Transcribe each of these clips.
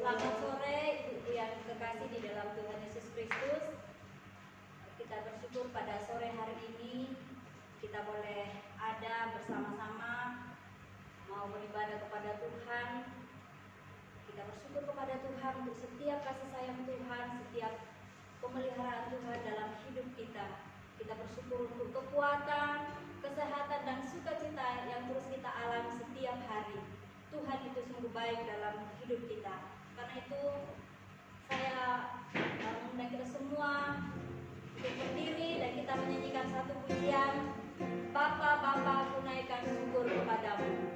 Selamat sore Ibu yang kekasih di dalam Tuhan Yesus Kristus. Kita bersyukur pada sore hari ini kita boleh ada bersama-sama mau beribadah kepada Tuhan. Kita bersyukur kepada Tuhan untuk setiap kasih sayang Tuhan, setiap pemeliharaan Tuhan dalam hidup kita. Kita bersyukur untuk kekuatan, kesehatan, dan sukacita yang terus kita alami setiap hari. Tuhan itu sungguh baik dalam hidup kita. Karena itu saya mengundang kita semua untuk berdiri dan kita menyanyikan satu pujian, Bapa, Bapa, ku naikkan syukur kepadamu.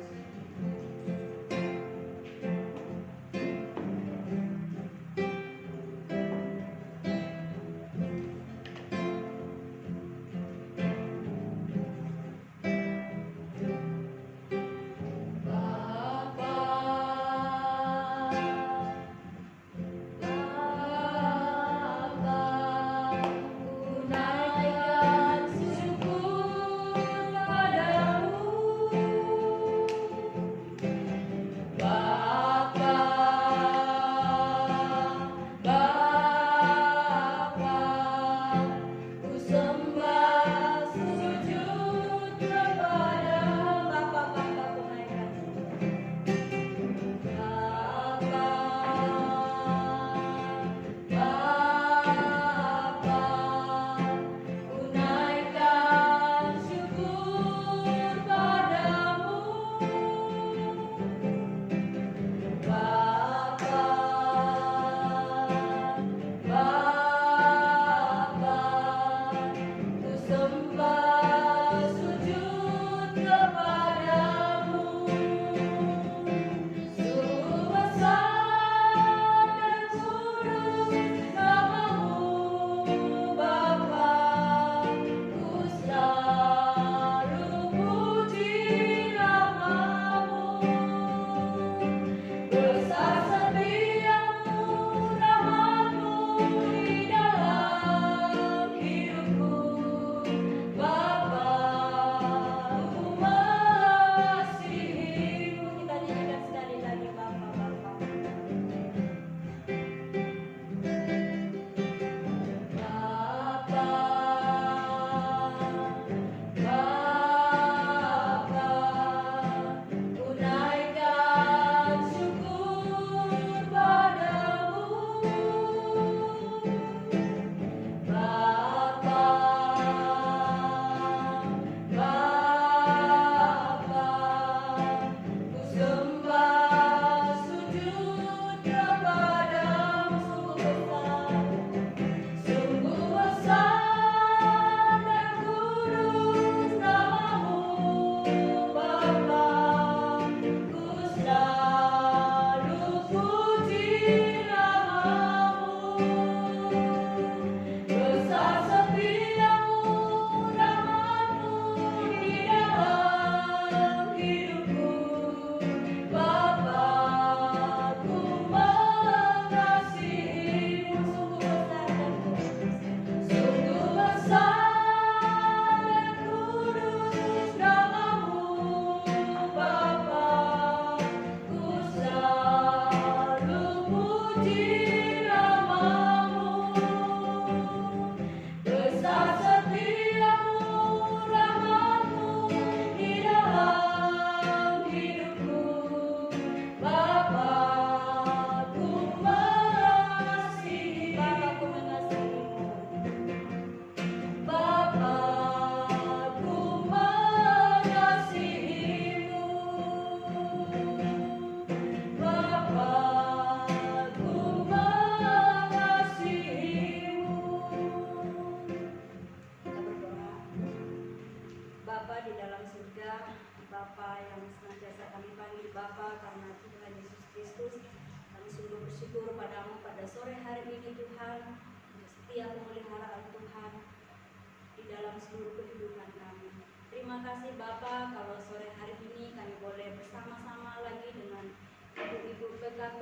Terima kasih Bapak, kalau sore hari ini kami boleh bersama-sama lagi dengan ibu-ibu PKB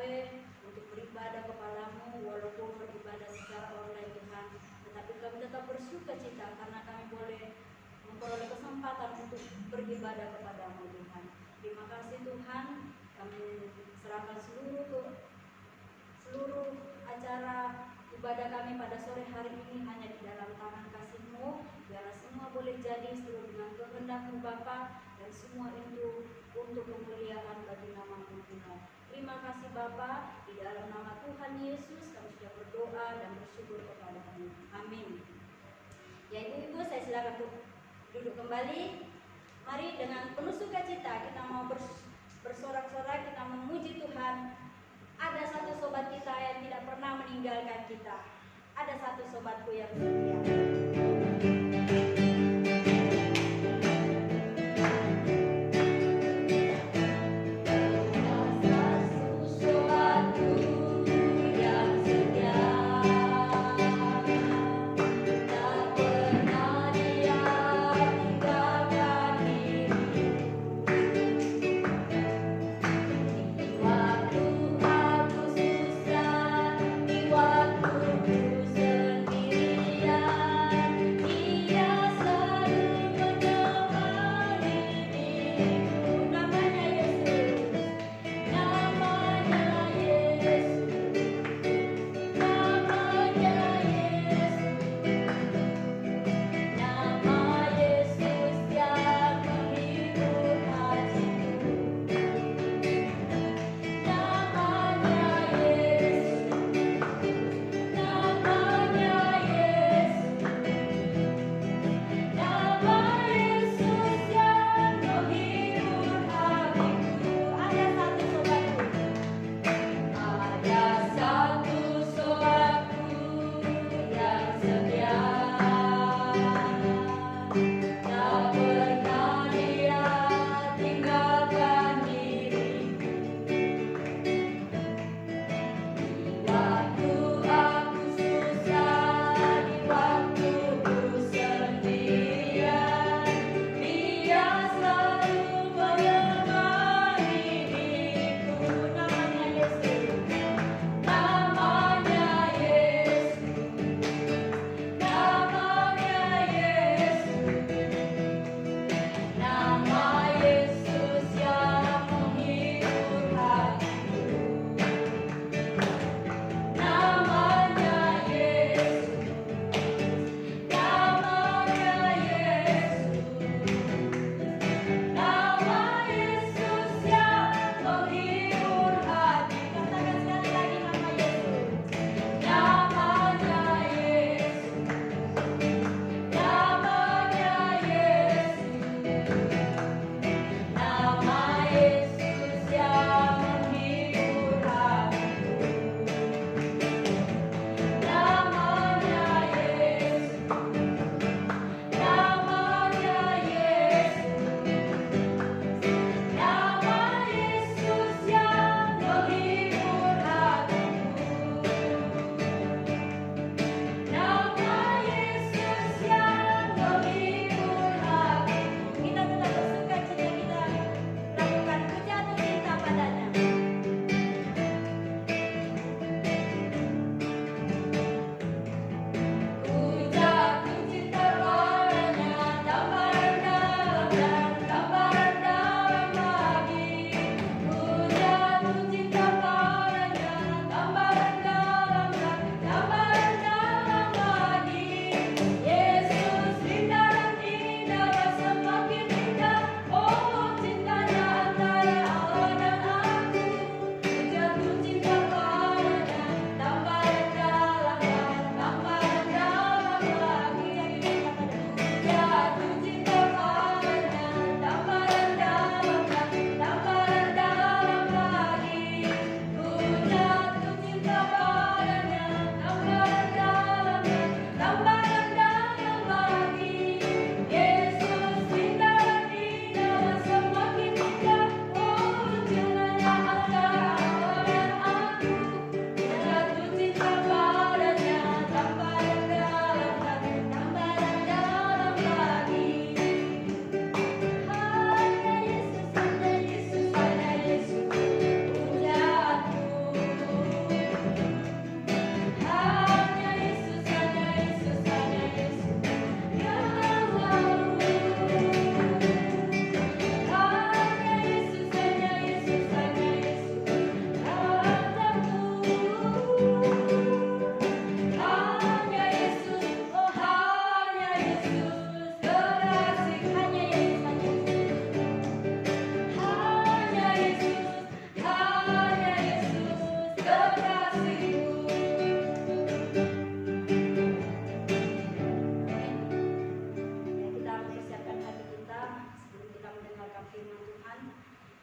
untuk beribadah kepadamu, walaupun beribadah secara online Tuhan, tetapi kami tetap bersukacita karena kami boleh memperoleh kesempatan untuk beribadah kepadamu Tuhan. Terima kasih Tuhan, kami serahkan seluruh ibadah kami pada sore hari ini hanya di dalam tangan kasih-Mu. Biarlah semua boleh jadi seluruh dengan kehendak-Mu Bapa, dan semua itu untuk kemuliaan bagi nama-Mu Tuhan. Terima kasih Bapa, di dalam nama Tuhan Yesus kami sudah berdoa dan bersyukur kepada-Mu. Amin. Ya ibu-ibu, saya silakan untuk duduk kembali. Mari dengan penuh sukacita kita mau bersorak-sorai, kita memuji Tuhan. Ada satu sobat kita yang tidak pernah meninggalkan kita. Ada satu sobatku yang setia. Sendirian, Dia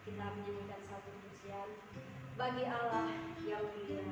kita menyanyikan satu pujian bagi Allah yang mulia.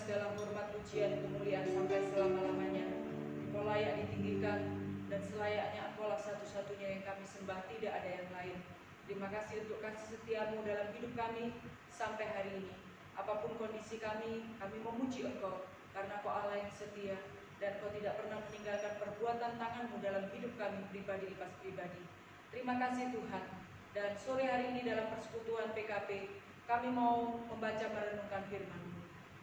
segala hormat, pujian, kemuliaan sampai selama-lamanya. Engkau layak ditinggikan dan selayaknya Engkaulah satu-satunya yang kami sembah, tidak ada yang lain. Terima kasih untuk kasih setiamu dalam hidup kami sampai hari ini. Apapun kondisi kami memuji Engkau karena Engkau Allah yang setia dan Engkau tidak pernah meninggalkan perbuatan tanganmu dalam hidup kami pribadi lepas pribadi. Terima kasih Tuhan. Dan sore hari ini dalam persekutuan PKP kami mau membaca merenungkan firman-Mu.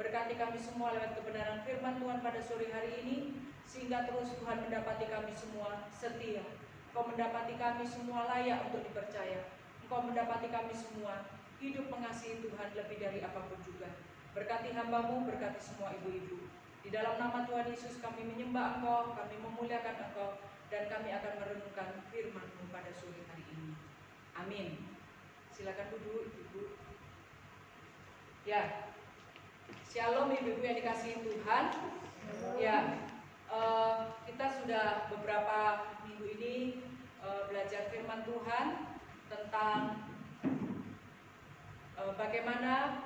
Berkati kami semua lewat kebenaran firman Tuhan pada sore hari ini, sehingga terus Tuhan mendapati kami semua setia. Engkau mendapati kami semua layak untuk dipercaya. Engkau mendapati kami semua hidup mengasihi Tuhan lebih dari apapun juga. Berkati hamba-Mu, berkati semua ibu-ibu. Di dalam nama Tuhan Yesus kami menyembah Engkau, kami memuliakan Engkau, dan kami akan merenungkan firman-Mu pada sore hari ini. Amin. Silakan duduk, Ibu. Ya, Shalom ibu-ibu yang dikasihi Tuhan. Ya, kita sudah beberapa minggu ini belajar firman Tuhan tentang bagaimana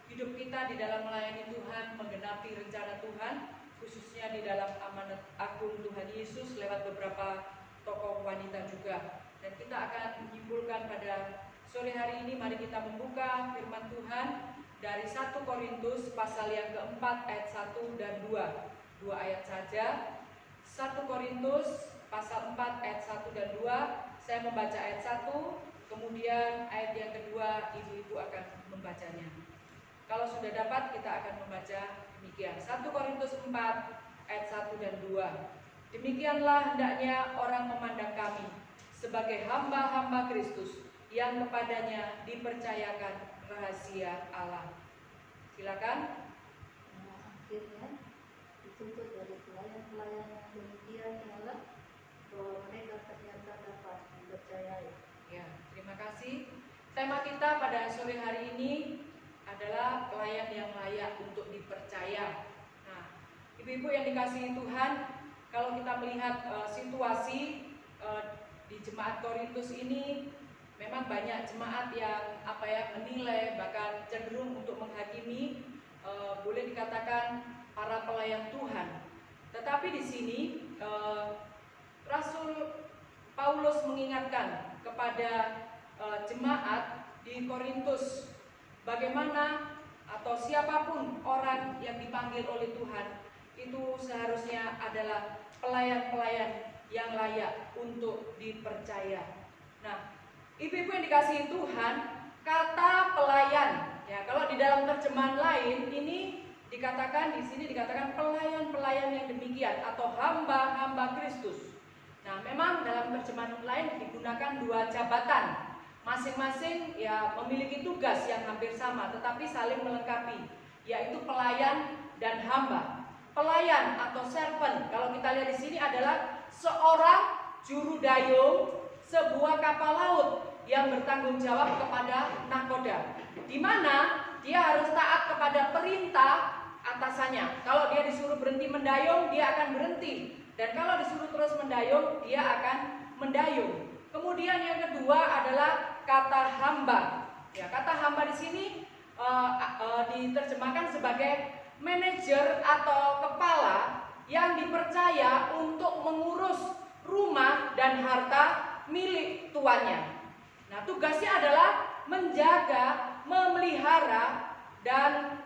hidup kita di dalam melayani Tuhan, menggenapi rencana Tuhan, khususnya di dalam amanat agung Tuhan Yesus lewat beberapa tokoh wanita juga. Dan kita akan menyimpulkan pada sore hari ini, mari kita membuka firman Tuhan dari 1 Korintus pasal yang keempat ayat 1 dan 2. 2 ayat saja. 1 Korintus pasal 4 ayat 1 dan 2. Saya membaca ayat 1, kemudian ayat yang kedua ibu-ibu akan membacanya. Kalau sudah dapat kita akan membaca demikian. 1 Korintus 4 ayat 1 dan 2. Demikianlah hendaknya orang memandang kami sebagai hamba-hamba Kristus yang kepadanya dipercayakan rahasia Allah. Silakan. Akhirnya dituntut dari pelayan-pelayan yang demikian ialah bahwa mereka ternyata dapat dipercayai. Ya, terima kasih. Tema kita pada sore hari ini adalah pelayan yang layak untuk dipercaya. Nah, ibu-ibu yang dikasihi Tuhan, kalau kita melihat situasi di jemaat Korintus ini, memang banyak jemaat yang menilai, bahkan cenderung untuk menghakimi, boleh dikatakan para pelayan Tuhan. Tetapi di sini Rasul Paulus mengingatkan kepada jemaat di Korintus bagaimana atau siapapun orang yang dipanggil oleh Tuhan itu seharusnya adalah pelayan-pelayan yang layak untuk dipercaya. Nah, ibu-ibu yang dikasihi Tuhan, kata pelayan, ya kalau di dalam terjemahan lain ini dikatakan, di sini dikatakan pelayan-pelayan yang demikian atau hamba-hamba Kristus. Nah, memang dalam terjemahan lain digunakan dua jabatan. Masing-masing ya memiliki tugas yang hampir sama tetapi saling melengkapi, yaitu pelayan dan hamba. Pelayan atau servant kalau kita lihat di sini adalah seorang juru dayung sebuah kapal laut yang bertanggung jawab kepada nahkoda, di mana dia harus taat kepada perintah atasannya. Kalau dia disuruh berhenti mendayung, dia akan berhenti, dan kalau disuruh terus mendayung, dia akan mendayung. Kemudian yang kedua adalah kata hamba. Ya, kata hamba di sini diterjemahkan sebagai manajer atau kepala yang dipercaya untuk mengurus rumah dan harta milik tuannya. Nah, tugasnya adalah menjaga, memelihara dan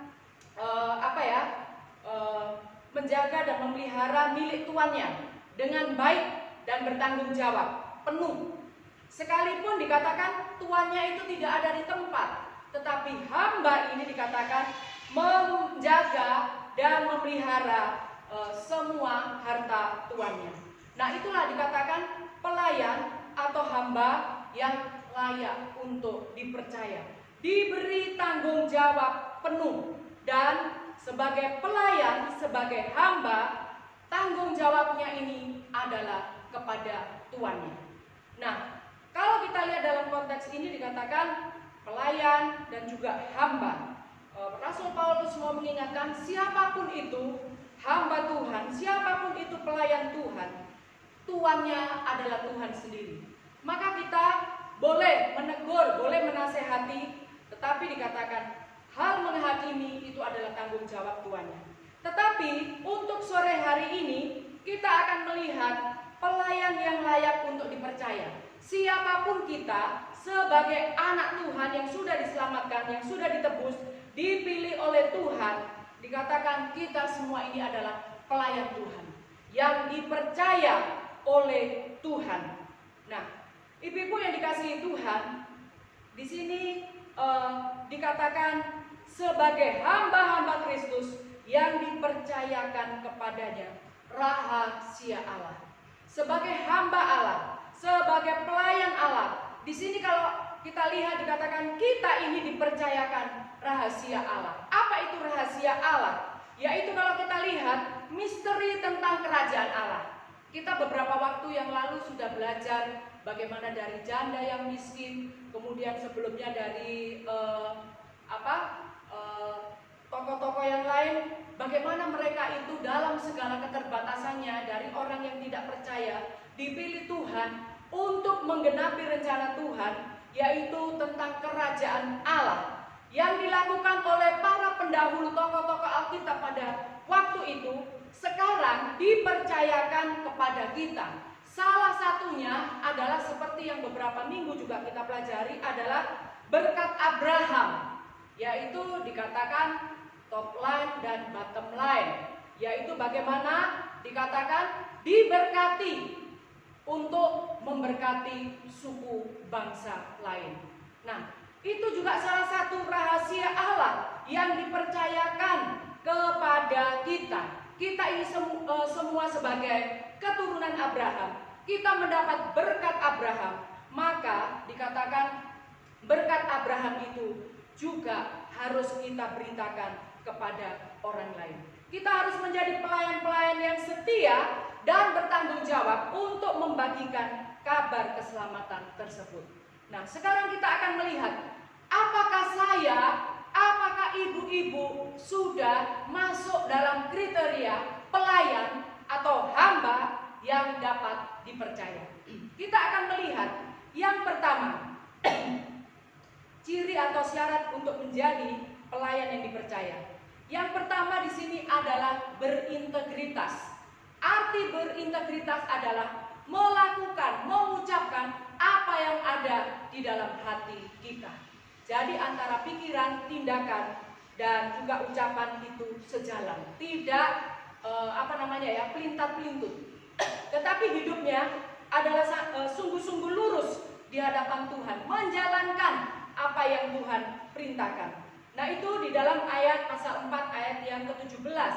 menjaga dan memelihara milik tuannya dengan baik dan bertanggung jawab penuh. Sekalipun dikatakan tuannya itu tidak ada di tempat, tetapi hamba ini dikatakan menjaga dan memelihara semua harta tuannya. Nah, itulah dikatakan pelayan atau hamba yang layak untuk dipercaya, diberi tanggung jawab penuh, dan sebagai pelayan, sebagai hamba, tanggung jawabnya ini adalah kepada tuannya. Nah, kalau kita lihat dalam konteks ini dikatakan pelayan dan juga hamba. Rasul Paulus mau mengingatkan siapapun itu hamba Tuhan, siapapun itu pelayan Tuhan, tuannya adalah Tuhan sendiri. Maka kita boleh menegur, boleh menasehati, tetapi dikatakan hal menghakimi itu adalah tanggung jawab tuannya. Tetapi untuk sore hari ini kita akan melihat pelayan yang layak untuk dipercaya. Siapapun kita sebagai anak Tuhan yang sudah diselamatkan, yang sudah ditebus, dipilih oleh Tuhan, dikatakan kita semua ini adalah pelayan Tuhan yang dipercaya oleh Tuhan. Nah, ibu-ibu yang dikasihi Tuhan, di sini dikatakan sebagai hamba-hamba Kristus yang dipercayakan kepadanya rahasia Allah. Sebagai hamba Allah, sebagai pelayan Allah. Di sini kalau kita lihat dikatakan kita ini dipercayakan rahasia Allah. Apa itu rahasia Allah? Yaitu kalau kita lihat misteri tentang kerajaan Allah. Kita beberapa waktu yang lalu sudah belajar bagaimana dari janda yang miskin, kemudian sebelumnya dari tokoh-tokoh yang lain, bagaimana mereka itu dalam segala keterbatasannya dari orang yang tidak percaya dipilih Tuhan untuk menggenapi rencana Tuhan, yaitu tentang kerajaan Allah yang dilakukan oleh para pendahulu tokoh-tokoh Alkitab pada waktu itu, sekarang dipercayakan kepada kita. Salah satunya adalah seperti yang beberapa minggu juga kita pelajari adalah berkat Abraham, yaitu dikatakan top line dan bottom line, yaitu bagaimana dikatakan diberkati untuk memberkati suku bangsa lain. Nah, itu juga salah satu rahasia Allah yang dipercayakan kepada kita. Kita ini semua sebagai keturunan Abraham, kita mendapat berkat Abraham. Maka dikatakan berkat Abraham itu juga harus kita beritakan kepada orang lain. Kita harus menjadi pelayan-pelayan yang setia dan bertanggung jawab untuk membagikan kabar keselamatan tersebut. Nah, sekarang kita akan melihat apakah apakah ibu-ibu sudah masuk dalam kriteria pelayan atau hamba yang dapat dipercaya. Kita akan melihat yang pertama, ciri atau syarat untuk menjadi pelayan yang dipercaya. Yang pertama di sini adalah berintegritas. Arti berintegritas adalah melakukan, mengucapkan apa yang ada di dalam hati kita. Jadi antara pikiran, tindakan, dan juga ucapan itu sejalan. Tidak pelintar-pelintut. Tetapi hidupnya adalah sungguh-sungguh lurus di hadapan Tuhan, menjalankan apa yang Tuhan perintahkan. Nah, itu di dalam ayat pasal 4 ayat yang ke-17.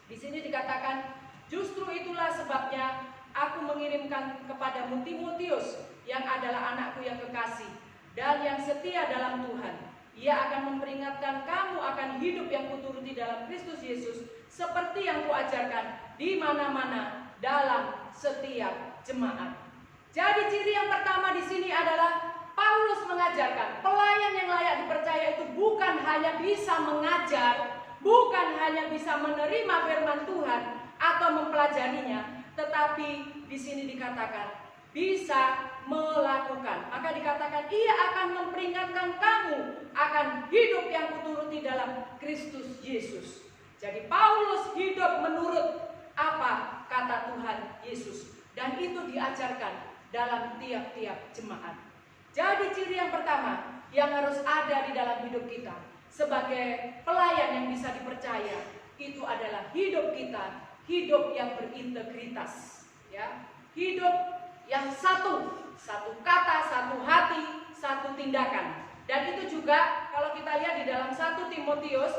Di sini dikatakan, justru itulah sebabnya aku mengirimkan kepadamu Timotius yang adalah anakku yang kekasih dan yang setia dalam Tuhan. Ia akan memperingatkan kamu akan hidup yang kuturuti dalam Kristus Yesus seperti yang kuajarkan di mana-mana dalam setiap jemaat. Jadi ciri yang pertama di sini adalah Paulus mengajarkan pelayan yang layak dipercaya itu bukan hanya bisa mengajar, bukan hanya bisa menerima firman Tuhan atau mempelajarinya, tetapi di sini dikatakan bisa melakukan. Maka dikatakan ia akan memperingatkan kamu akan hidup yang kuturuti dalam Kristus Yesus. Jadi Paulus hidup menurut apa kata Tuhan Yesus, dan itu diajarkan dalam tiap-tiap jemaat. Jadi ciri yang pertama yang harus ada di dalam hidup kita sebagai pelayan yang bisa dipercaya itu adalah hidup kita, hidup yang berintegritas, ya. Hidup yang satu kata, satu hati, satu tindakan. Dan itu juga kalau kita lihat di dalam 1 Timotius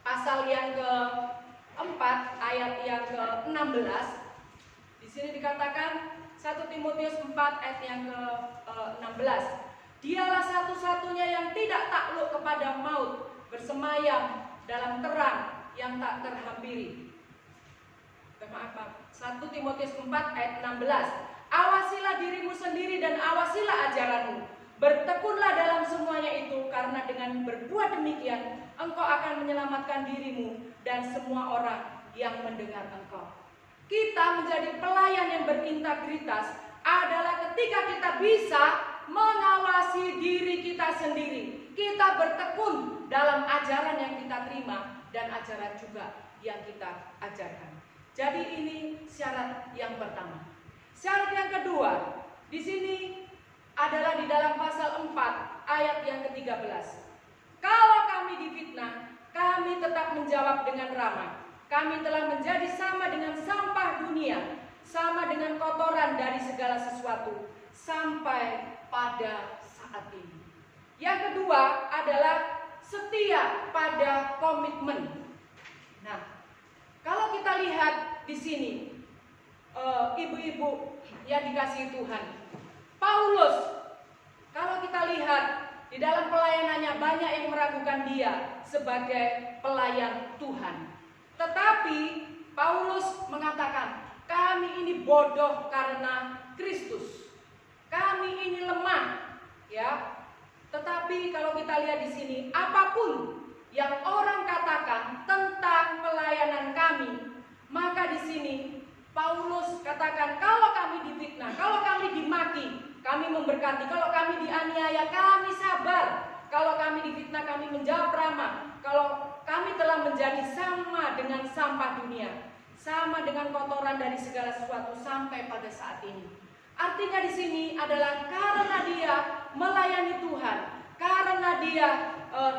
pasal yang ke-4 ayat yang ke-16, di sini dikatakan 1 Timotius 4 ayat yang ke-16, dialah satu-satunya yang tidak takluk kepada maut, bersemayam dalam terang yang tak terhampiri. 1 Timotius 4 ayat 16, awasilah dirimu sendiri dan awasilah ajaranmu, bertekunlah dalam semuanya itu, karena dengan berbuat demikian engkau akan menyelamatkan dirimu dan semua orang yang mendengar engkau. Kita menjadi pelayan yang berintegritas adalah ketika kita bisa mengawasi diri kita sendiri. Kita bertekun dalam ajaran yang kita terima dan ajaran juga yang kita ajarkan. Jadi ini syarat yang pertama. Syarat yang kedua di sini adalah di dalam pasal 4 ayat yang ke-13. Kalau kami difitnah, kami tetap menjawab dengan ramah. Kami telah menjadi sama dengan sampah dunia, sama dengan kotoran dari segala sesuatu, sampai pada saat ini. Yang kedua adalah setia pada komitmen. Nah, kalau kita lihat di sini, ibu-ibu yang dikasihi Tuhan, Paulus kalau kita lihat di dalam pelayanannya banyak yang meragukan dia sebagai pelayan Tuhan. Tetapi Paulus mengatakan, kami ini bodoh karena Kristus. Kami ini lemah, ya. Tetapi kalau kita lihat di sini, apapun yang orang katakan tentang pelayanan kami, maka di sini Paulus katakan, kalau kami difitnah, kalau kami dimaki, kami memberkati. Kalau kami dianiaya, kami sabar. Kalau kami difitnah, kami menjawab ramah. Kalau kami telah menjadi sama dengan sampah dunia, sama dengan kotoran dari segala sesuatu sampai pada saat ini. Artinya di sini adalah karena dia melayani Tuhan, karena dia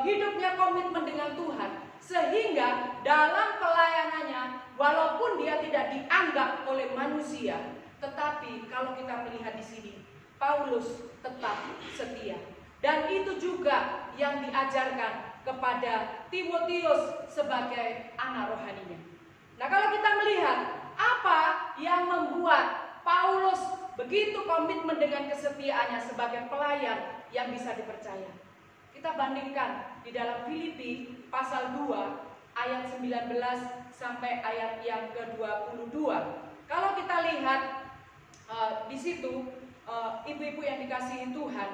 hidupnya komitmen dengan Tuhan, sehingga dalam pelayanannya, walaupun dia tidak dianggap oleh manusia, tetapi kalau kita melihat di sini, Paulus tetap setia. Dan itu juga yang diajarkan kepada Timotius sebagai anak rohaninya. Nah, kalau kita melihat apa yang membuat Paulus begitu komitmen dengan kesetiaannya sebagai pelayan yang bisa dipercaya, kita bandingkan di dalam Filipi pasal 2 ayat 19 sampai ayat yang ke-22. Kalau kita lihat di situ, ibu-ibu yang dikasihi Tuhan,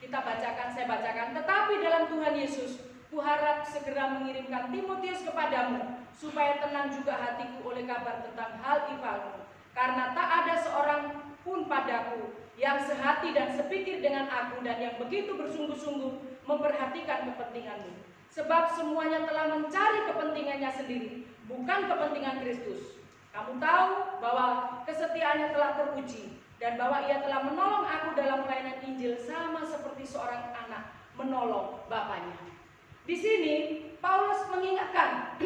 kita bacakan, saya bacakan. Tetapi dalam Tuhan Yesus, kuharap segera mengirimkan Timotius kepadamu, supaya tenang juga hatiku oleh kabar tentang hal Epafras. Karena tak ada seorang pun padaku yang sehati dan sepikir dengan aku, dan yang begitu bersungguh-sungguh memperhatikan kepentinganmu. Sebab semuanya telah mencari kepentingannya sendiri, bukan kepentingan Kristus. Kamu tahu bahwa kesetiaannya telah teruji, dan bahwa ia telah menolong aku dalam pelayanan Injil sama seperti seorang anak menolong bapaknya. Di sini Paulus mengingatkan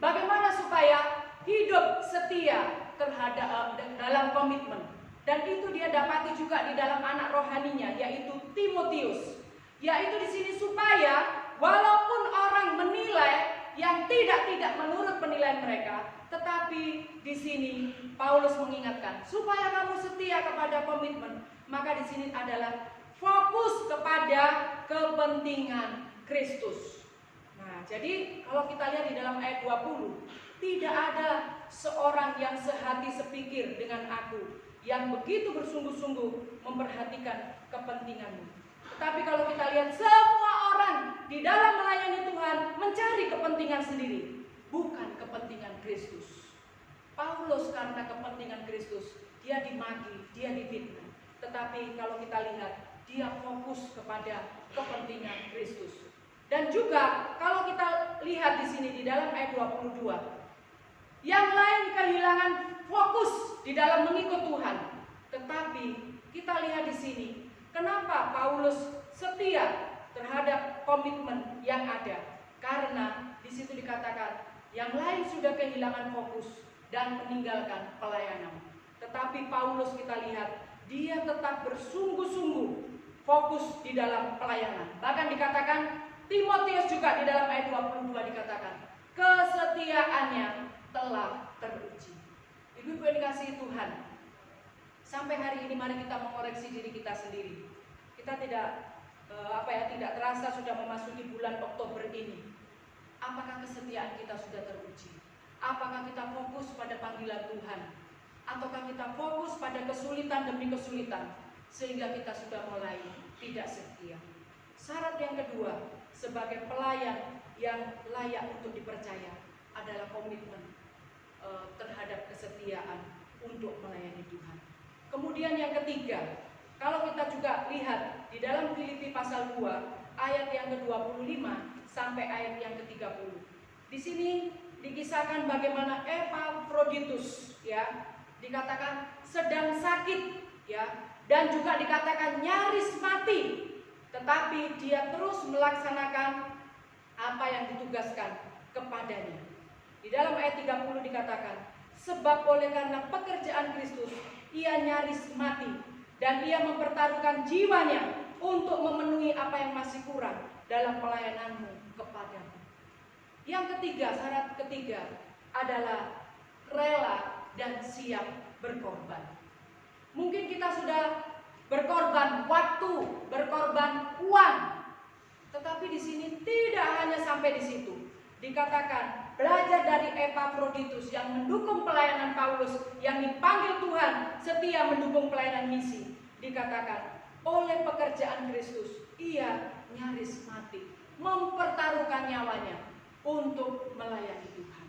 bagaimana supaya hidup setia terhadap dalam komitmen, dan itu dia dapati juga di dalam anak rohaninya, yaitu Timotius. Yaitu di sini supaya walaupun orang menilai yang tidak menurut penilaian mereka, tetapi di sini Paulus mengingatkan supaya kamu setia kepada komitmen. Maka di sini adalah fokus kepada kepentingan Kristus. Nah, jadi kalau kita lihat di dalam ayat 20, tidak ada seorang yang sehati sepikir dengan aku, yang begitu bersungguh-sungguh memperhatikan kepentinganmu. Tetapi kalau kita lihat, semua orang di dalam melayani Tuhan mencari kepentingan sendiri, bukan kepentingan Kristus. Paulus karena kepentingan Kristus, dia dimaki, dia difitnah. Tetapi kalau kita lihat, dia fokus kepada kepentingan Kristus. Dan juga kalau kita lihat di sini di dalam ayat 22, yang lain kehilangan fokus di dalam mengikut Tuhan. Tetapi kita lihat di sini, kenapa Paulus setia terhadap komitmen yang ada? Karena di situ dikatakan yang lain sudah kehilangan fokus dan meninggalkan pelayanan. Tetapi Paulus kita lihat, dia tetap bersungguh-sungguh fokus di dalam pelayanan. Bahkan dikatakan Timotius juga di dalam ayat 22 dikatakan kesetiaannya telah teruji. Ibu-ibu yang dikasihi Tuhan, sampai hari ini mari kita mengoreksi diri kita sendiri. Kita tidak tidak terasa sudah memasuki bulan Oktober ini. Apakah kesetiaan kita sudah teruji? Apakah kita fokus pada panggilan Tuhan? Ataukah kita fokus pada kesulitan demi kesulitan sehingga kita sudah mulai tidak setia? Syarat yang kedua sebagai pelayan yang layak untuk dipercaya adalah komitmen terhadap kesetiaan untuk melayani Tuhan. Kemudian yang ketiga, kalau kita juga lihat di dalam Filipi pasal 2 ayat yang ke-25 sampai ayat yang ke-30. Di sini dikisahkan bagaimana Epafroditus dikatakan sedang sakit dan juga dikatakan nyaris mati, tetapi dia terus melaksanakan apa yang ditugaskan kepadanya. Di dalam ayat 30 dikatakan, sebab oleh karena pekerjaan Kristus ia nyaris mati, dan ia mempertaruhkan jiwanya untuk memenuhi apa yang masih kurang dalam pelayananmu kepadamu. Yang ketiga, syarat ketiga adalah rela dan siap berkorban. Mungkin kita sudah berkorban waktu, berkorban uang. Tetapi di sini tidak hanya sampai di situ. Dikatakan belajar dari Epafroditus yang mendukung pelayanan Paulus, yang dipanggil Tuhan setia mendukung pelayanan misi. Dikatakan oleh pekerjaan Kristus ia nyaris mati, mempertaruhkan nyawanya untuk melayani Tuhan.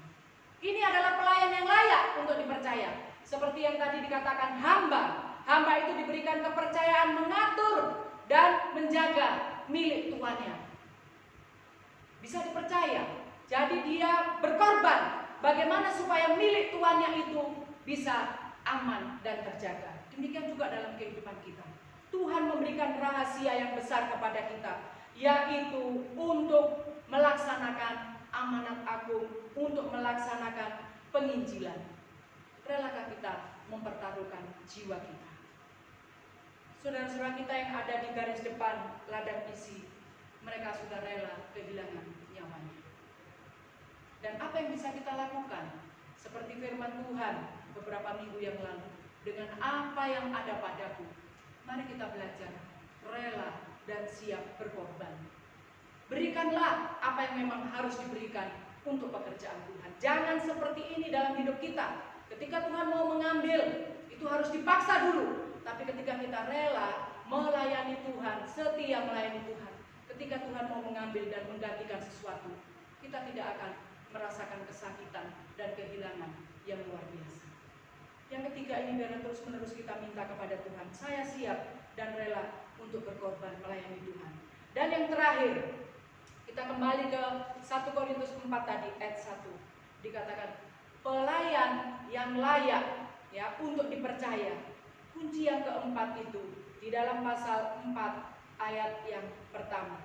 Ini adalah pelayan yang layak untuk dipercaya. Seperti yang tadi dikatakan hamba. Hamba itu diberikan kepercayaan mengatur dan menjaga milik tuannya. Bisa dipercaya. Jadi dia berkorban bagaimana supaya milik tuannya itu bisa aman dan terjaga. Demikian juga dalam kehidupan kita. Tuhan memberikan rahasia yang besar kepada kita, yaitu untuk melaksanakan amanat agung, untuk melaksanakan penginjilan. Relakah kita mempertaruhkan jiwa kita? Saudara-saudara kita yang ada di garis depan ladang misi, mereka sudah rela kehilangan nyawanya. Dan apa yang bisa kita lakukan? Seperti firman Tuhan beberapa minggu yang lalu, dengan apa yang ada padaku, mari kita belajar rela dan siap berkorban. Berikanlah apa yang memang harus diberikan untuk pekerjaan Tuhan. Jangan seperti ini dalam hidup kita. Ketika Tuhan mau mengambil, itu harus dipaksa dulu. Tapi ketika kita rela melayani Tuhan, setia melayani Tuhan, ketika Tuhan mau mengambil dan menggantikan sesuatu, kita tidak akan merasakan kesakitan dan kehilangan yang luar biasa. Yang ketiga ini biar terus-menerus kita minta kepada Tuhan, saya siap dan rela untuk berkorban melayani Tuhan. Dan yang terakhir, kita kembali ke 1 Korintus 4 tadi, ayat 1. Dikatakan, pelayan yang layak ya untuk dipercaya. Kunci yang keempat itu di dalam pasal 4 ayat yang pertama.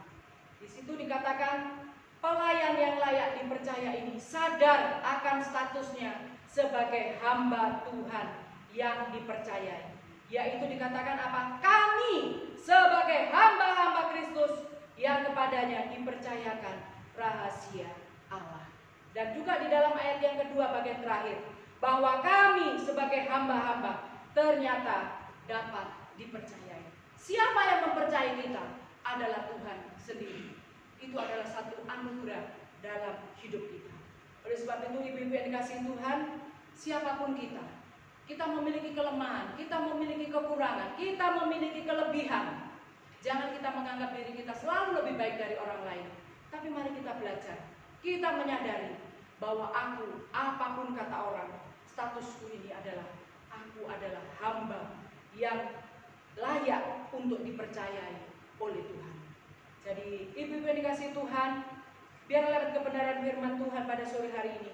Di situ dikatakan, pelayan yang layak dipercaya ini sadar akan statusnya sebagai hamba Tuhan yang dipercayai. Yaitu dikatakan apa? Kami sebagai hamba-hamba Kristus yang kepadanya dipercayakan rahasia Allah. Dan juga di dalam ayat yang kedua bagian terakhir, bahwa kami sebagai hamba-hamba ternyata dapat dipercayai. Siapa yang mempercayai kita? Adalah Tuhan sendiri. Itu adalah satu anugerah dalam hidup kita. Oleh sebab itu ibu-ibu yang dikasihi Tuhan, siapapun kita memiliki kelemahan, kita memiliki kekurangan, kita memiliki kelebihan. Jangan kita menganggap diri kita selalu lebih baik dari orang lain. Tapi mari kita belajar, kita menyadari bahwa aku, apapun kata orang, statusku ini adalah aku adalah hamba yang layak untuk dipercayai oleh Tuhan. Jadi ibu-ibu yang dikasihi Tuhan, biar lewat kebenaran firman Tuhan pada sore hari ini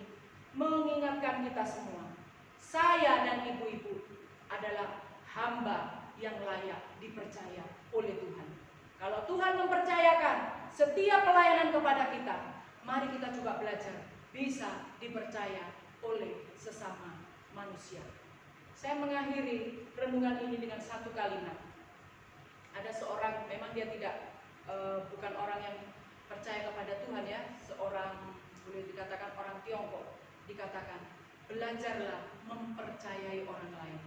mengingatkan kita semua, saya dan ibu-ibu adalah hamba yang layak dipercaya oleh Tuhan. Kalau Tuhan mempercayakan setiap pelayanan kepada kita, mari kita juga belajar bisa dipercaya oleh sesama manusia. Saya mengakhiri renungan ini dengan satu kalimat. Ada seorang, memang dia tidak bukan orang yang percaya kepada Tuhan ya, seorang boleh dikatakan orang Tiongkok, dikatakan belajarlah mempercayai orang lain,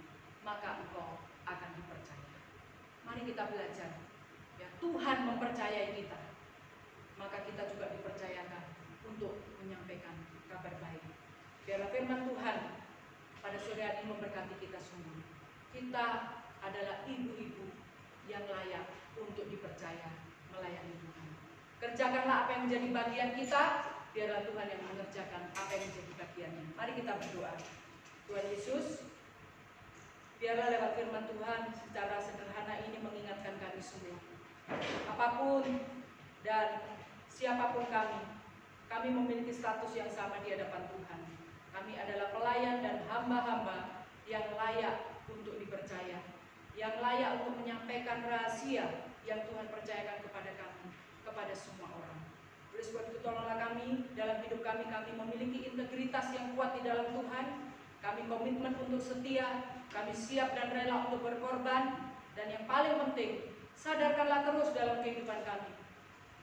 maka engkau akan dipercaya. Mari kita belajar ya, Tuhan mempercayai kita, maka kita juga dipercayakan untuk menyampaikan kabar baik. Biarlah firman Tuhan pada sore hari ini memberkati kita semua. Kita adalah ibu-ibu yang layak untuk dipercaya melayani Tuhan. Kerjakanlah apa yang menjadi bagian kita, biarlah Tuhan yang mengerjakan apa yang menjadi bagiannya. Mari kita berdoa. Tuhan Yesus, biarlah lewat firman Tuhan secara sederhana ini mengingatkan kami semua. Apapun dan siapapun kami memiliki status yang sama di hadapan Tuhan. Kami adalah pelayan dan hamba-hamba yang layak untuk dipercaya, yang layak untuk menyampaikan rahasia yang Tuhan percayakan kepada kami, kepada semua orang. Oleh sebab itu tolonglah kami dalam hidup kami memiliki integritas yang kuat di dalam Tuhan. Kami komitmen untuk setia, kami siap dan rela untuk berkorban. Dan yang paling penting, sadarkanlah terus dalam kehidupan kami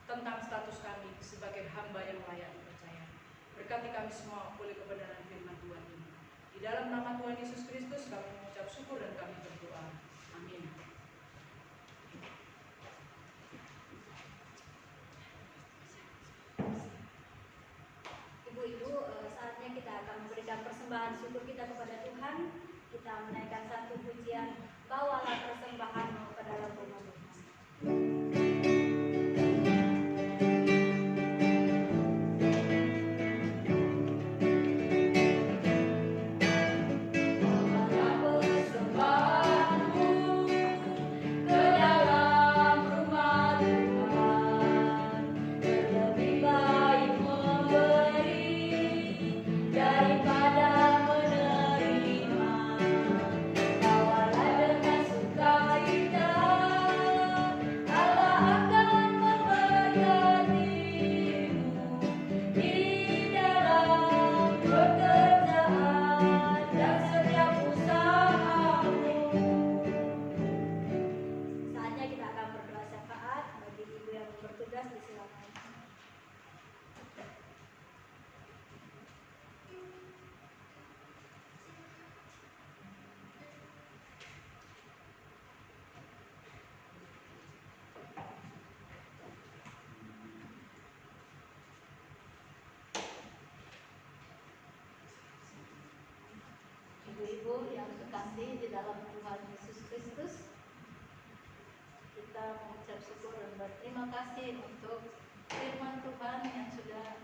tentang status kami sebagai hamba yang layak dipercaya. Berkati kami semua oleh kebenaran firman Tuhan ini. Di dalam nama Tuhan Yesus Kristus kami mengucap syukur dan kami berdoa. Amin. persembahan syukur kita kepada Tuhan, kita menaikkan satu pujian, bawalah persembahanmu ke dalam rumah Tuhan. Ibu-ibu yang terkasih di dalam Tuhan Yesus Kristus, kita mengucap syukur dan berterima kasih untuk firman Tuhan yang sudah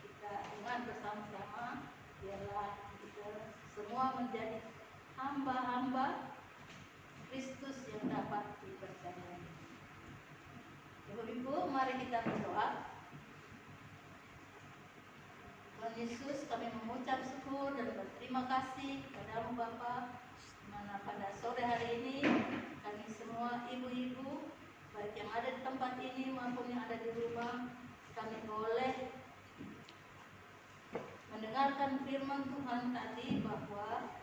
kita dengar bersama-sama. Biarlah kita semua menjadi hamba-hamba Kristus yang dapat dipercayai. Ibu-ibu, mari kita berdoa. Tuhan Yesus, kami mengucap syukur dan berterima kasih kepada-Mu Bapa, mana pada sore hari ini kami semua ibu-ibu, baik yang ada di tempat ini maupun yang ada di rumah, kami boleh mendengarkan firman Tuhan tadi bahwa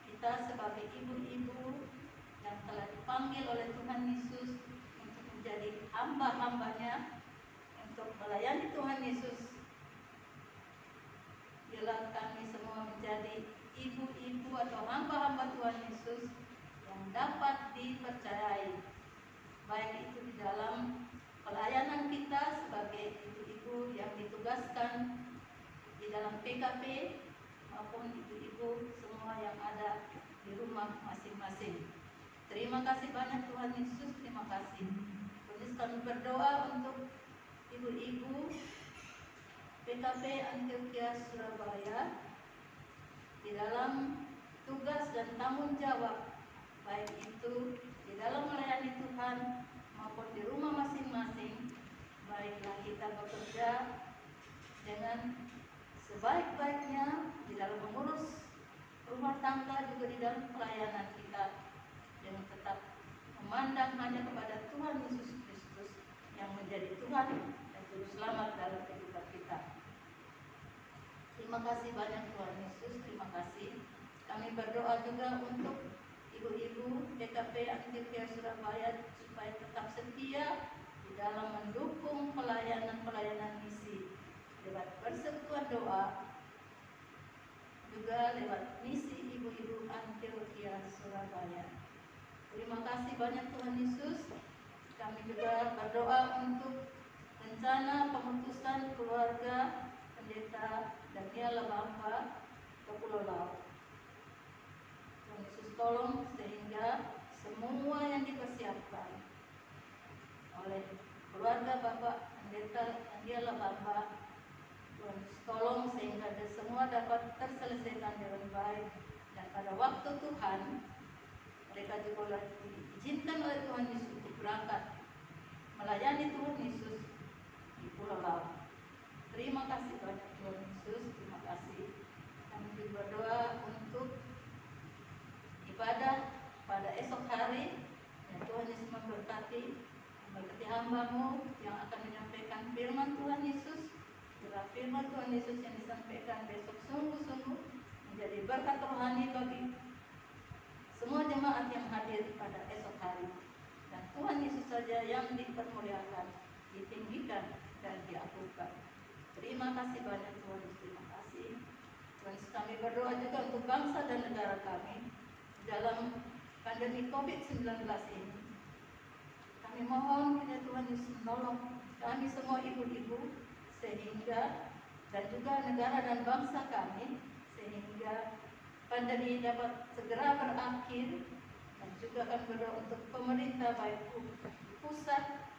kita sebagai ibu-ibu yang telah dipanggil oleh Tuhan Yesus untuk menjadi hamba-hambanya, untuk melayani Tuhan Yesus. Biarlah kami semua menjadi ibu-ibu atau hamba-hamba Tuhan Yesus yang dapat dipercayai, baik itu di dalam pelayanan kita sebagai ibu-ibu yang ditugaskan di dalam PKP maupun ibu-ibu semua yang ada di rumah masing-masing. Terima kasih banyak Tuhan Yesus, terima kasih. Terus kami berdoa untuk ibu-ibu PKP Antioquia Surabaya di dalam tugas dan tanggung jawab, baik itu di dalam melayani Tuhan maupun di rumah masing-masing. Baiklah kita bekerja dengan sebaik-baiknya di dalam mengurus rumah tangga, juga di dalam pelayanan kita, dengan tetap memandang hanya kepada Tuhan Yesus Kristus yang menjadi Tuhan dan Juru Selamat dalam kehidupan kita. Terima kasih banyak Tuhan Yesus, terima kasih. Kami berdoa juga untuk ibu-ibu PKP Antioquia Surabaya supaya tetap setia di dalam mendukung pelayanan misi lewat persekutuan doa, juga lewat misi ibu-ibu Antioquia Surabaya. Terima kasih banyak Tuhan Yesus. Kami juga berdoa untuk rencana pemutusan keluarga Pendeta Daniel Bamba ke Pulau Laut. Tuhan Yesus tolong sehingga semua yang dipersiapkan oleh keluarga Bapak Pendeta Daniel Bamba, Tuhan Yesus tolong sehingga semua dapat terselesaikan dengan baik, dan pada waktu Tuhan mereka juga diizinkan oleh Tuhan Yesus untuk berangkat melayani Tuhan Yesus di Pulau Laut. Terima kasih banyak Tuhan Yesus, terima kasih. Kami juga berdoa untuk ibadah pada esok hari, dan Tuhan Yesus memberkati hamba-Mu yang akan menyampaikan firman Tuhan Yesus. Biarlah firman Tuhan Yesus yang disampaikan besok sungguh-sungguh menjadi berkat rohani bagi semua jemaat yang hadir pada esok hari. Dan Tuhan Yesus saja yang dipermuliakan, ditinggikan, dan diagungkan. Terima kasih banyak Tuhan Yesus, terima kasih. Tuhan, kami berdoa juga untuk bangsa dan negara kami dalam pandemi COVID-19 ini. Kami mohon kepada Tuhan Yesus menolong kami semua ibu-ibu, sehingga dan juga negara dan bangsa kami, sehingga pandemi dapat segera berakhir, dan juga akan berdoa untuk pemerintah baik pusat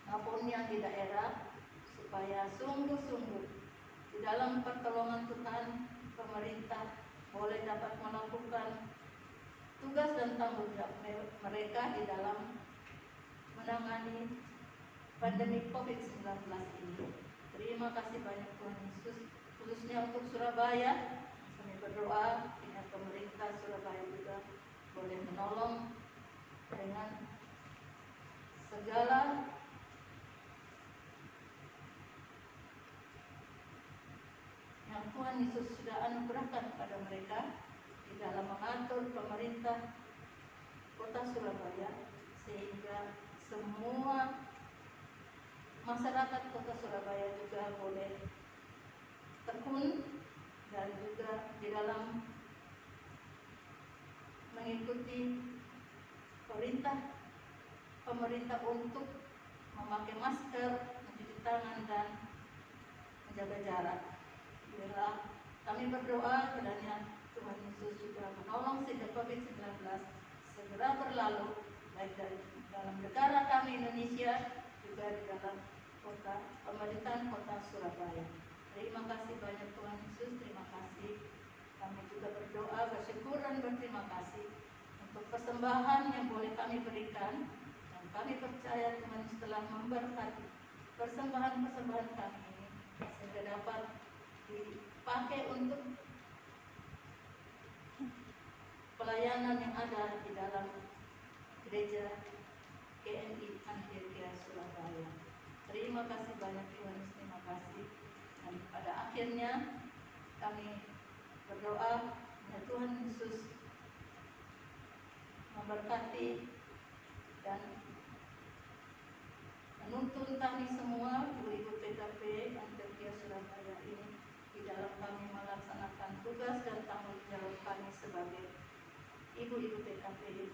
maupun yang di daerah supaya sungguh-sungguh di dalam pertolongan Tuhan pemerintah boleh dapat melakukan tugas dan tanggung jawab mereka di dalam menangani pandemi COVID-19 ini. Terima kasih banyak Tuhan Yesus, khususnya untuk Surabaya. Kami berdoa dengan pemerintah Surabaya juga boleh menolong dengan segala yang Tuhan Yesus sudah anugerahkan kepada mereka di dalam mengatur pemerintah Kota Surabaya, sehingga semua masyarakat Kota Surabaya juga boleh tekun dan juga di dalam mengikuti perintah pemerintah untuk memakai masker, mencuci tangan, dan menjaga jarak. Bila kami berdoa kiranya Tuhan Yesus juga menolong sehingga COVID-19 segera berlalu, baik dari dalam negara kami Indonesia juga di dalam pemerintahan Kota Surabaya. Terima kasih banyak Tuhan Yesus, terima kasih. Kami juga berdoa, bersyukur dan berterima kasih untuk persembahan yang boleh kami berikan, dan kami percaya Tuhan telah memberkati persembahan-persembahan kami ini sehingga dapat dipakai untuk pelayanan yang ada di dalam gereja GMI Antioquia Surabaya. Terima kasih banyak Tuhan, terima kasih. Dan pada akhirnya kami berdoa ya Tuhan Yesus memberkati dan menuntun kami semua ibu-ibu PKP Antioquia Surabaya ini di dalam kami melaksanakan tugas dan tanggung jawab kami sebagai ibu-ibu PKP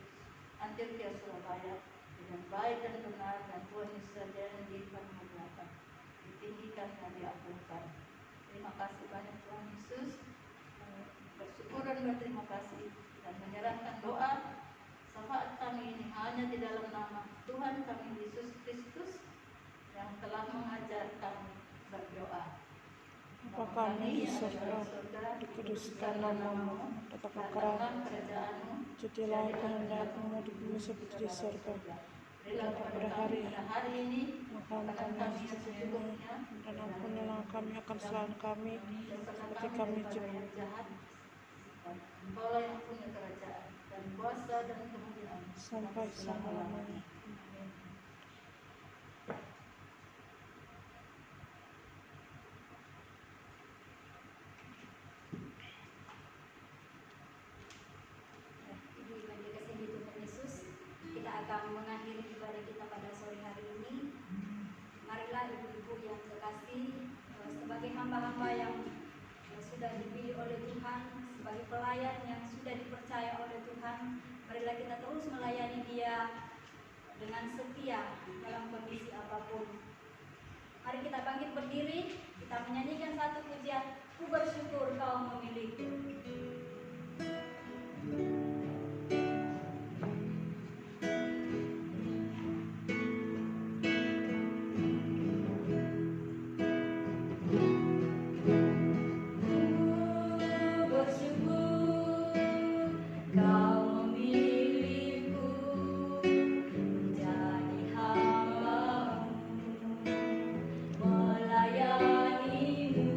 Antioquia Surabaya dengan baik dan benar, dan Tuhan Yesus saja yang dipermuliakan, ditinggikan dan diagungkan. Terima kasih banyak Tuhan Yesus. Bersyukur dan berterima kasih dan menyerahkan doa syafaat kami ini hanya di dalam nama Tuhan kami Yesus Kristus yang telah mengajar kami berdoa. Bapa kami di surga, dikuduskan namamu, datanglah kerajaanmu, jadilah kehendakmu di bumi seperti di surga. Berilah pada hari ini makanan kami secukupnya, dan ampunilah kami akan kesalahan kami, seperti kami juga. Engkaulah yang punya kerajaan dan kuasa dan kemuliaan Sampai selama-lamanya. Mengakhiri ibadah kita pada sore hari ini. Marilah ibu-ibu yang terkasih, sebagai hamba-hamba yang sudah dipilih oleh Tuhan, sebagai pelayan yang sudah dipercaya oleh Tuhan, marilah kita terus melayani Dia dengan setia dalam kondisi apapun. Mari kita bangkit berdiri, kita menyanyikan satu pujian, Ku bersyukur Kau memilihku. Melayanimu,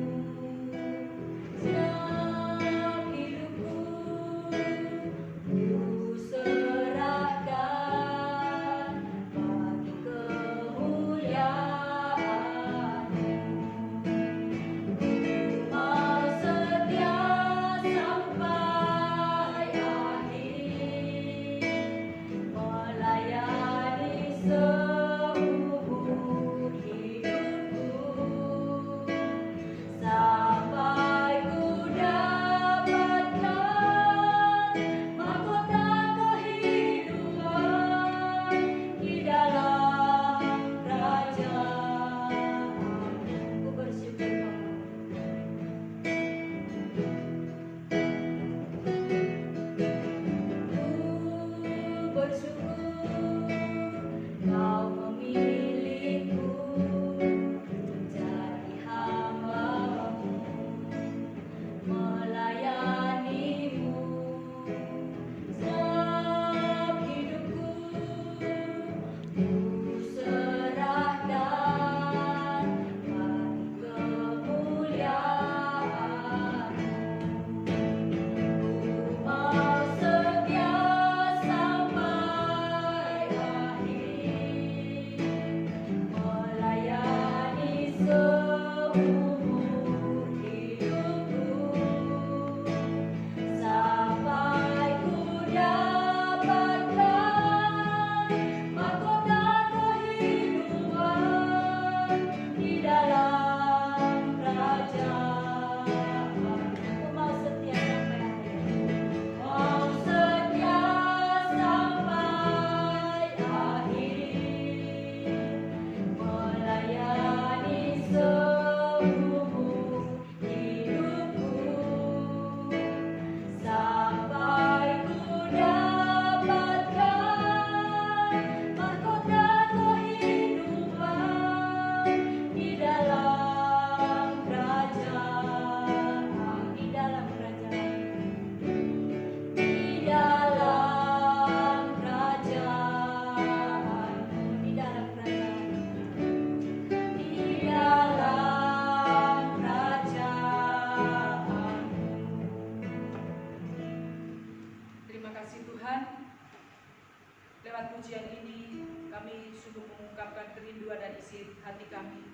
kami.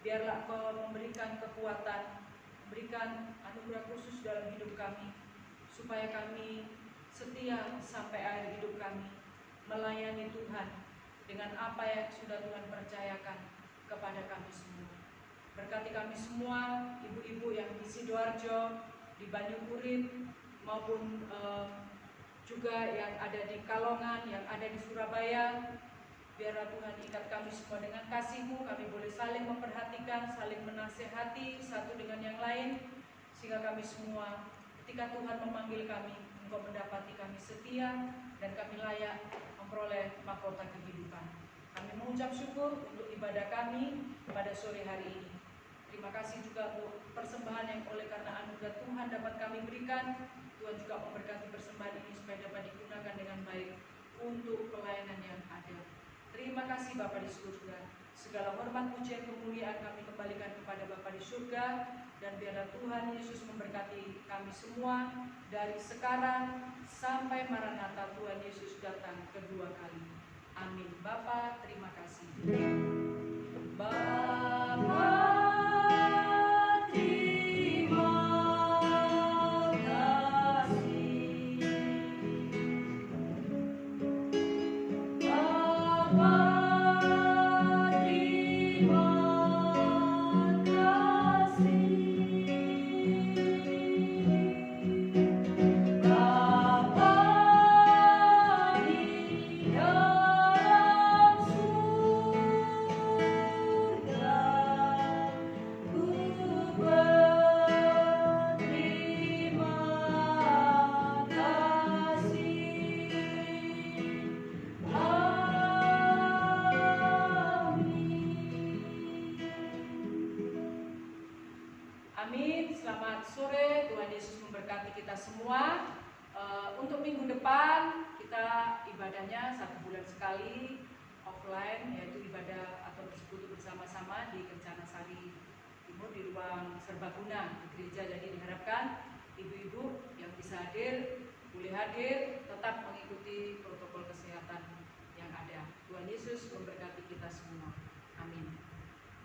Biarlah Engkau memberikan kekuatan, memberikan anugerah khusus dalam hidup kami, supaya kami setia sampai akhir hidup kami, melayani Tuhan dengan apa yang sudah Tuhan percayakan kepada kami semua. Berkati kami semua, ibu-ibu yang di Sidoarjo, di Banyuurip, maupun juga yang ada di Kalongan, yang ada di Surabaya. Biarlah Tuhan ikat kami semua dengan kasih-Mu, kami boleh saling memperhatikan, saling menasehati satu dengan yang lain, sehingga kami semua ketika Tuhan memanggil kami, Engkau mendapati kami setia dan kami layak memperoleh mahkota kehidupan. Kami mengucap syukur untuk ibadah kami pada sore hari ini. Terima kasih juga untuk persembahan yang oleh karena anugerah Tuhan dapat kami berikan. Tuhan juga memberkati persembahan ini supaya dapat digunakan dengan baik untuk pelayanan yang ada. Terima kasih Bapa di surga. Segala hormat, pujian, kemuliaan kami kembalikan kepada Bapa di surga, dan biarlah Tuhan Yesus memberkati kami semua dari sekarang sampai Maranatha Tuhan Yesus datang kedua kali. Amin. Bapa, terima kasih. Bapa, amin. Selamat sore, Tuhan Yesus memberkati kita semua. Untuk minggu depan kita ibadahnya 1 bulan sekali offline, yaitu ibadah atau bersekutu bersama-sama di Kencana Sari Timur di ruang serbaguna di gereja. Jadi diharapkan ibu-ibu yang bisa hadir boleh hadir, tetap mengikuti protokol kesehatan yang ada. Tuhan Yesus memberkati kita semua. Amin.